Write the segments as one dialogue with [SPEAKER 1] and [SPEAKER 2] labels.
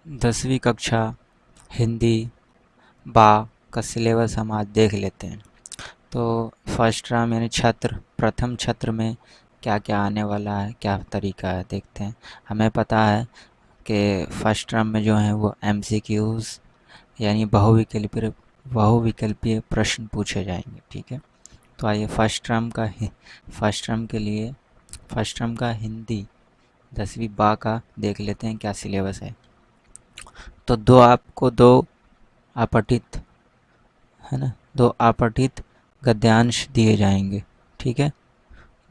[SPEAKER 1] 10वीं कक्षा हिंदी बा का सिलेबस हम आज देख लेते हैं। तो फर्स्ट टर्म यानी छत्र, प्रथम छत्र में क्या क्या आने वाला है, क्या तरीका है, देखते हैं। हमें पता है कि फर्स्ट टर्म में जो है वो एमसीक्यूज़ यानी बहुविकल्पीय प्रश्न पूछे जाएंगे। ठीक है, तो आइए फर्स्ट टर्म के लिए फर्स्ट टर्म का हिंदी 10वीं बा का देख लेते हैं क्या सिलेबस है। तो दो अपठित, है ना, दो अपठित गद्यांश दिए जाएंगे। ठीक है,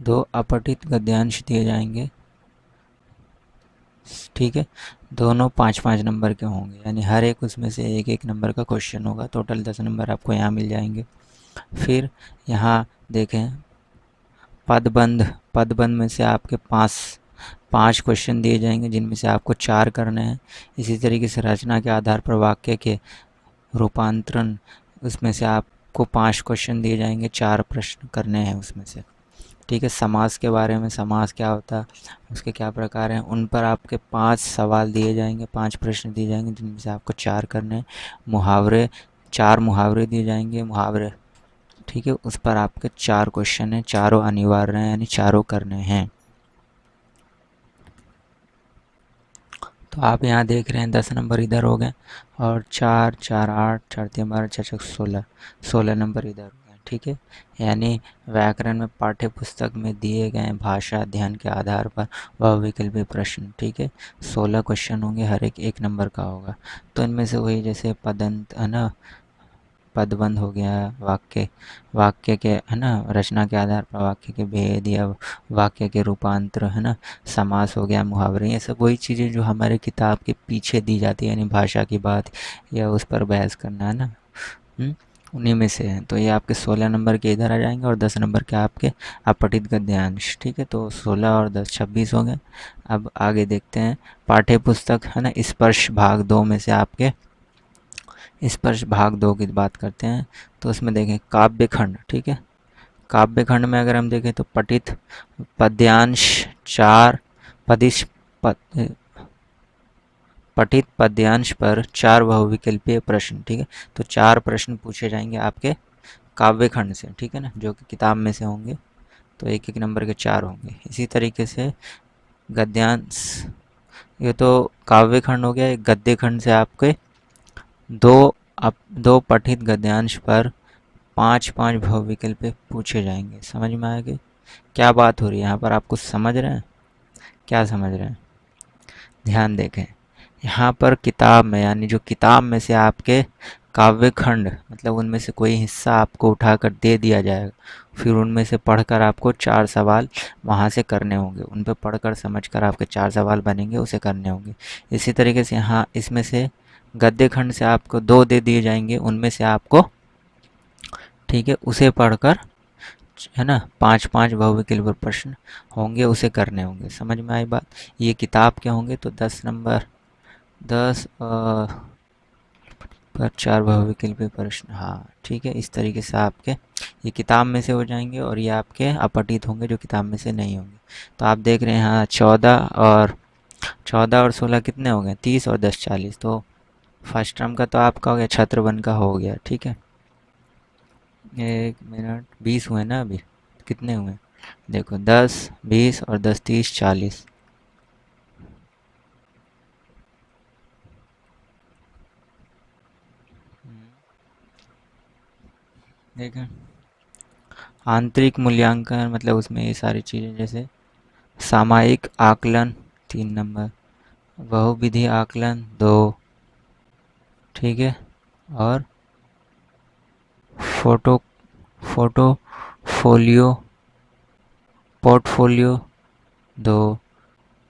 [SPEAKER 1] दो अपठित गद्यांश दिए जाएंगे। ठीक है, दोनों 5-5 नंबर के होंगे, यानी हर एक उसमें से एक एक नंबर का क्वेश्चन होगा। टोटल 10 नंबर आपको यहाँ मिल जाएंगे। फिर यहाँ देखें पदबंध में से आपके पाँच क्वेश्चन दिए जाएंगे, जिनमें से आपको 4 करने हैं। इसी तरीके से रचना के आधार पर वाक्य के रूपांतरण, उसमें से आपको 5 क्वेश्चन दिए जाएंगे, 4 प्रश्न करने हैं उसमें से। ठीक है, समास के बारे में, समास क्या होता है, उसके क्या प्रकार हैं, उन पर आपके 5 सवाल दिए जाएंगे, 5 प्रश्न दिए जाएंगे, जिनमें से आपको 4 करने हैं। मुहावरे, 4 मुहावरे दिए जाएंगे, मुहावरे। ठीक है, उस पर आपके 4 क्वेश्चन हैं, चारों अनिवार्य हैं, यानी चारों करने हैं। तो आप यहाँ देख रहे हैं 10 नंबर इधर हो गए, और 4 4 8 4 3 12 4 4 16 नंबर इधर हो गए। ठीक है, यानी व्याकरण में पाठ्य पुस्तक में दिए गए भाषा अध्ययन के आधार पर बहुविकल्पीय प्रश्न। ठीक है, 16 क्वेश्चन होंगे, हर एक एक नंबर का होगा। तो इनमें से वही जैसे पदंत, है ना, पदबंध हो गया, वाक्य वाक्य के, है ना, रचना के आधार पर वाक्य के भेद या वाक्य के रूपांतर, है ना, समास हो गया, मुहावरे, ये सब वही चीज़ें जो हमारे किताब के पीछे दी जाती है, यानी भाषा की बात या उस पर बहस करना, है ना। उन्हीं में से हैं। तो ये आपके 16 नंबर के इधर आ जाएंगे, और 10 नंबर के आपके अपठित गद्यांश। ठीक है, तो 16 और 10 26 हो गए। अब आगे देखते हैं पाठ्य पुस्तक, है ना, स्पर्श भाग 2 में से आपके स्पर्श भाग 2 की बात करते हैं। तो उसमें देखें काव्य खंड। ठीक है, काव्य खंड में अगर हम देखें तो पठित पद्यांश 4, पदिश पद, पठित पद्यांश पर 4 बहुविकल्पीय प्रश्न। ठीक है, तो 4 प्रश्न पूछे जाएंगे आपके काव्य खंड से। ठीक है ना, जो कि किताब में से होंगे, तो एक एक नंबर के 4 होंगे। इसी तरीके से गद्यांश, ये तो काव्य खंड हो गया। एक गद्य खंड से आपके दो पठित गद्यांश पर 5-5 बहुविकल्प पूछे जाएंगे। समझ में आएगी क्या बात हो रही है यहाँ पर? आप कुछ समझ रहे हैं? क्या समझ रहे हैं? ध्यान देखें, यहाँ पर किताब में, यानी जो किताब में से आपके काव्य खंड, मतलब उनमें से कोई हिस्सा आपको उठाकर दे दिया जाएगा, फिर उनमें से पढ़कर आपको 4 सवाल वहाँ से करने होंगे। उन पर पढ़कर समझकर आपके 4 सवाल बनेंगे, उसे करने होंगे। इसी तरीके से यहाँ इसमें से गद्य खंड से आपको 2 दे दिए जाएंगे, उनमें से आपको, ठीक है, उसे पढ़कर, है ना, 5-5 बहुविकल्प प्रश्न होंगे, उसे करने होंगे। समझ में आई बात? ये किताब के होंगे, तो 10 नंबर, 10 पर 4 बहुविकल्पीय प्रश्न। हाँ ठीक है, इस तरीके से आपके ये किताब में से हो जाएंगे, और ये आपके अपठित होंगे जो किताब में से नहीं होंगे। तो आप देख रहे हैं यहाँ 14 और 16 कितने हो गए? 30 और 10 40। तो फर्स्ट टर्म का तो आपका हो गया, छत्र वन का हो गया। ठीक है, 1 मिनट, 20 हुए ना अभी? कितने हुए देखो, 10 20 और 10 30 40। देखें आंतरिक मूल्यांकन, मतलब उसमें ये सारी चीज़ें, जैसे सामायिक आकलन 3 नंबर, बहुविधि आकलन 2, ठीक है, और फोटो फोटोफोलियो पोर्टफोलियो 2।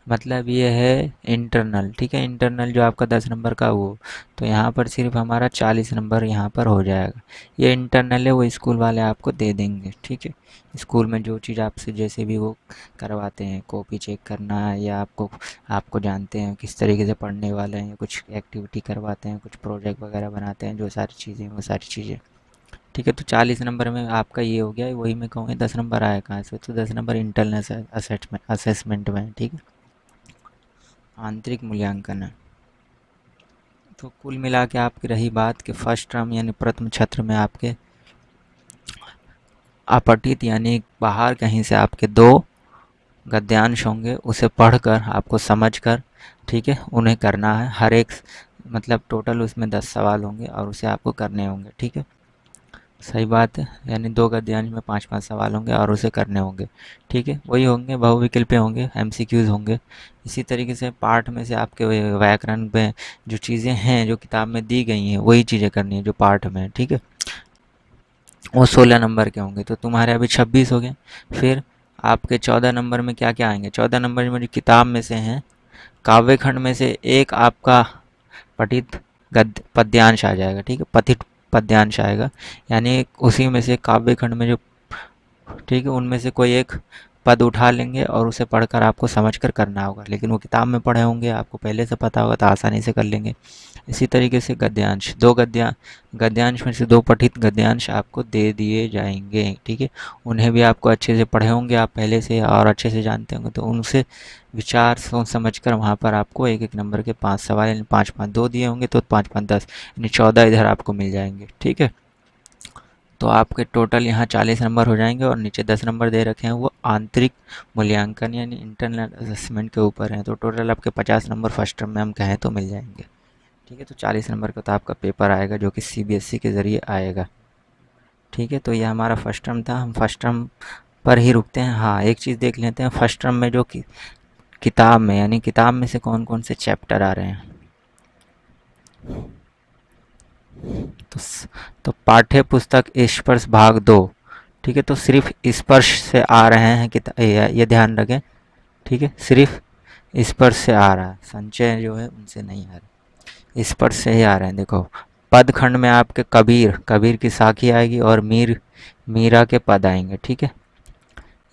[SPEAKER 1] मतलब ये है इंटरनल। ठीक है, इंटरनल जो आपका 10 नंबर का वो, तो यहाँ पर सिर्फ हमारा 40 नंबर यहाँ पर हो जाएगा। ये इंटरनल है, वो स्कूल वाले आपको दे देंगे। ठीक है, स्कूल में जो चीज़ आपसे जैसे भी वो करवाते हैं, कॉपी चेक करना, या आपको आपको जानते हैं किस तरीके से पढ़ने वाले हैं, कुछ एक्टिविटी करवाते हैं, कुछ प्रोजेक्ट वगैरह बनाते हैं, जो सारी चीज़ें, वो सारी चीज़ें। ठीक है, तो 40 नंबर में आपका ये हो गया। वही मैं कहूँगा 10 नंबर आया कहाँ से? तो 10 नंबर इंटरनल असेसमेंट में है। ठीक है, आंतरिक मूल्यांकन है। तो कुल मिला के आपकी रही बात कि फर्स्ट टर्म यानी प्रथम छत्र में आपके अपठित यानी बाहर कहीं से आपके 2 गद्यांश होंगे, उसे पढ़कर आपको समझकर, ठीक है, उन्हें करना है। हर एक मतलब टोटल उसमें 10 सवाल होंगे और उसे आपको करने होंगे, ठीक है। सही बात है, यानी 2 गद्यांश में 5-5 सवाल होंगे और उसे करने होंगे, ठीक है। वही होंगे, बहुविकल्पीय होंगे, एमसीक्यूज होंगे। इसी तरीके से पाठ में से आपके व्याकरण में जो चीज़ें हैं जो किताब में दी गई हैं वही चीज़ें करनी है जो पाठ में है, ठीक है। वो 16 नंबर के होंगे, तो तुम्हारे अभी 26 हो गए। फिर आपके 14 नंबर में क्या क्या आएंगे? 14 नंबर में जो किताब में से हैं, काव्य खंड में से एक आपका पठित गद्य पद्यांश आ जाएगा, ठीक है, पठित पद्यांश आएगा, यानी उसी में से काव्य खंड में जो, ठीक है, उनमें से कोई एक पद उठा लेंगे और उसे पढ़कर आपको समझकर करना होगा। लेकिन वो किताब में पढ़े होंगे, आपको पहले से पता होगा, तो आसानी से कर लेंगे। इसी तरीके से गद्यांश, 2 गद्यांश में से 2 पठित गद्यांश आपको दे दिए जाएंगे, ठीक है। उन्हें भी आपको अच्छे से पढ़े होंगे आप पहले से और अच्छे से जानते होंगे, तो उनसे विचार सोच समझ कर वहाँ पर आपको एक एक नंबर के 5 सवाल यानी 5-5 2 दिए होंगे, तो 5-5 10 यानी 14 इधर आपको मिल जाएंगे, ठीक है। तो आपके टोटल यहाँ 40 नंबर हो जाएंगे और नीचे 10 नंबर दे रखे हैं, वो आंतरिक मूल्यांकन यानी इंटरनल असेसमेंट के ऊपर हैं। तो टोटल आपके 50 नंबर फर्स्ट टर्म में हम कहें तो मिल जाएंगे, ठीक है। तो 40 नंबर का तो आपका पेपर आएगा जो कि सीबीएसई के ज़रिए आएगा, ठीक है। तो ये हमारा फर्स्ट टर्म था, हम फर्स्ट टर्म पर ही रुकते हैं। हाँ, एक चीज़ देख लेते हैं फर्स्ट टर्म में जो कि किताब में यानी किताब में से कौन कौन से चैप्टर आ रहे हैं। तो तो पाठ्य पुस्तक स्पर्श भाग 2, ठीक है। तो सिर्फ स्पर्श से आ रहे हैं कि ये ध्यान रखें, ठीक है, सिर्फ स्पर्श से आ रहा है, संचय जो है उनसे नहीं आ रहा, स्पर्श से ही आ रहे हैं। देखो पद खंड में आपके कबीर, कबीर की साखी आएगी और मीरा के पद आएंगे, ठीक है।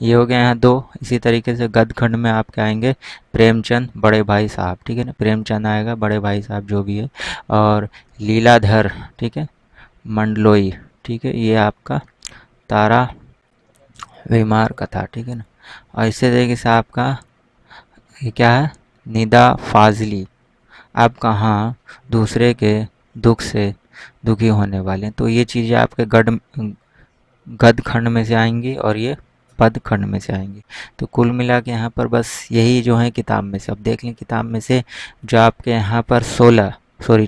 [SPEAKER 1] ये हो गए यहाँ 2। इसी तरीके से गद खंड में आपके आएंगे प्रेमचंद बड़े भाई साहब, ठीक है ना, प्रेमचंद आएगा, बड़े भाई साहब जो भी है, और लीलाधर, ठीक है, मंडलोई, ठीक है, ये आपका तारा बीमार कथा, ठीक है ना। और इसी तरीके से आपका ये क्या है, निदा फाजली, आप कहाँ दूसरे के दुख से दुखी होने वाले हैं। तो ये चीज़ें आपके गद खंड में से आएंगी और ये पद खंड में से आएंगी। तो कुल मिला के यहाँ पर बस यही जो है किताब में से, अब देख लें किताब में से जो आपके यहाँ पर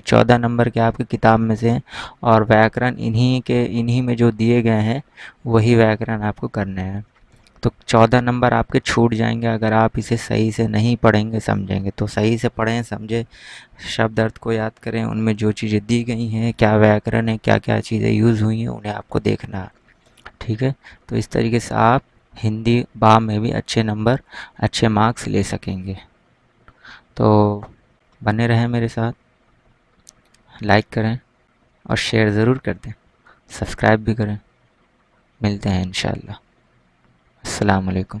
[SPEAKER 1] 14 नंबर के आपके किताब में से हैं, और व्याकरण इन्हीं में जो दिए गए हैं वही व्याकरण आपको करने हैं। तो 14 नंबर आपके छूट जाएंगे अगर आप इसे सही से नहीं पढ़ेंगे समझेंगे। तो सही से पढ़ें, समझें, शब्द अर्थ को याद करें, उनमें जो चीज़ें दी गई हैं, क्या व्याकरण है, क्या क्या चीज़ें यूज़ हुई हैं, उन्हें आपको देखना है, ठीक है। तो इस तरीके से आप हिंदी बा में भी अच्छे नंबर, अच्छे मार्क्स ले सकेंगे। तो बने रहें मेरे साथ, लाइक करें और शेयर ज़रूर कर दें, सब्सक्राइब भी करें। मिलते हैं इंशाल्लाह। अस्सलाम वालेकुम।